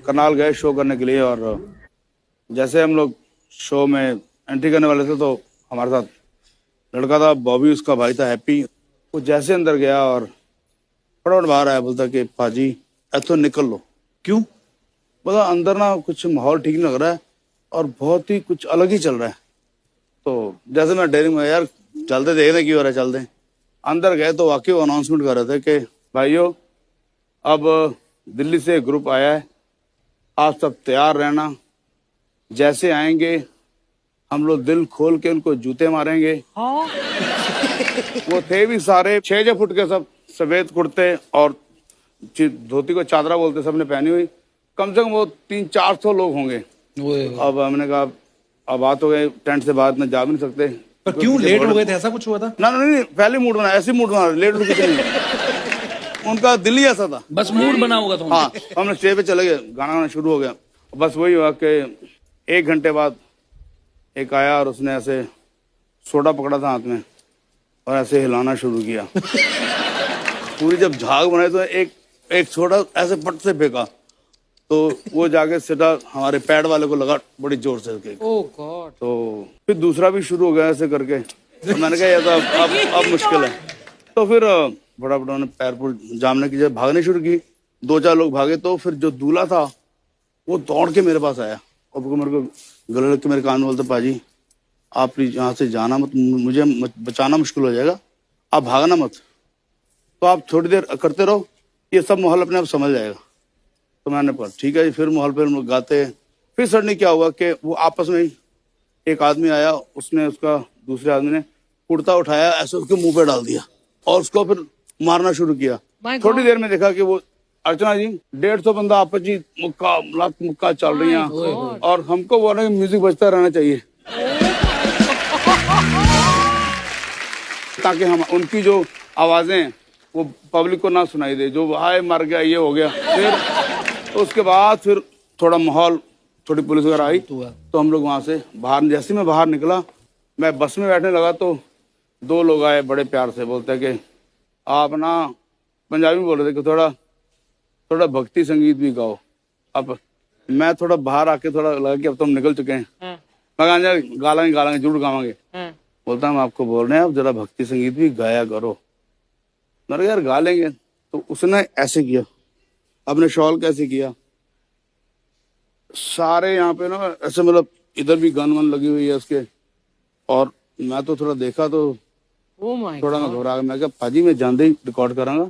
करनाल गए शो करने के लिए, और जैसे हम लोग शो में एंट्री करने वाले थे तो हमारे साथ लड़का था बॉबी, उसका भाई था हैप्पी। वो जैसे अंदर गया और फटाफट बाहर आया, बोलता कि पाजी ऐथो निकल लो। क्यों? बोला अंदर ना कुछ माहौल ठीक नहीं लग रहा है और बहुत ही कुछ अलग ही चल रहा है। तो जैसे मैं डेयरिंग में, यार चलते देखने की हो रहा है, चलते अंदर गए तो वाकई वो अनाउंसमेंट कर रहे थे कि भाइयों अब दिल्ली से ग्रुप आया है, आप सब तैयार रहना, जैसे आएंगे हम लोग दिल खोल के उनको जूते मारेंगे। वो थे भी सारे 6 फुट के, सब सफेद कुर्ते और धोती को चादरा बोलते, सबने पहनी हुई। कम से कम वो 300-400 लोग होंगे। अब हमने कहा अब बात हो गई, टेंट से बाहर में जा भी नहीं सकते। पर क्यों लेट हो गए थे, ऐसा कुछ हुआ था? ना नहीं, पहले मूड बना, ऐसे मूड बना, लेट कुछ नहीं। उनका दिल ही ऐसा था, बस मूड बना होगा। तो हाँ, हमने स्टेज पे चले गए, गाना शुरू हो गया। बस वही हुआ कि 1 घंटे बाद एक आया और उसने ऐसे सोडा पकड़ा था हाथ में और ऐसे हिलाना शुरू किया। पूरी जब झाग बनाई तो एक सोडा ऐसे पट से फेंका तो वो जाके सीधा हमारे पैड वाले को लगा बड़ी जोर से। ओह गॉड। तो फिर दूसरा भी शुरू हो गया ऐसे करके। तो मैंने कहा ये तो अब मुश्किल है। तो फिर बड़ा ने पैर पुर जामने की जब भागने शुरू की, 2-4 लोग भागे तो फिर जो दूल्हा था वो दौड़ के मेरे पास आया और मेरे को गले लग के मेरे कान में बोलते, पाजी आप प्लीज यहाँ से जाना मत, मुझे बचाना मुश्किल हो जाएगा, आप भागना मत, तो आप थोड़ी देर करते रहो, ये सब माहौल अपने आप समझ जाएगा। तो मैंने कहा ठीक है जी। फिर माहौल पे हम लोग गाते। फिर सडनली क्या हुआ कि वो आपस में ही एक आदमी आया, उसने उसका दूसरे आदमी ने कुर्ता उठाया ऐसे उसके मुंह पे डाल दिया और उसको फिर मारना शुरू किया। थोड़ी देर में देखा कि वो अर्चना जी 150 बंदा आपस जी मुक्का चल रही है और हमको बोला कि म्यूजिक बजता रहना चाहिए ताकि हम उनकी जो आवाजें वो पब्लिक को ना सुनाई दे, जो हाय मर गया ये हो गया। फिर तो उसके बाद फिर थोड़ा माहौल, थोड़ी पुलिस वगैरह आई तो हम लोग वहां से बाहर, जैसे मैं बाहर निकला, मैं बस में बैठने लगा तो 2 लोग आए बड़े प्यार से, बोलते हैं कि आप ना, पंजाबी बोल रहे थे कि थोड़ा भक्ति संगीत भी गाओ। अब मैं थोड़ा बाहर आके थोड़ा लगा कि अब तो हम निकल चुके हैं, मैं गालांगे जरूर गावांगे। बोलता हम आपको बोल रहे हैं आप जरा भक्ति संगीत भी गाया करो। मैंने यार गा लेंगे। तो उसने ऐसे किया, अपने शॉल कैसे किया, सारे यहाँ पे ना ऐसे, मतलब इधर भी गन वन लगी हुई है उसके, और मैं तो थोड़ा देखा तो थोड़ा मैं घबरा गया। मैं कहा पाजी मैं जानते ही रिकॉर्ड करांगा।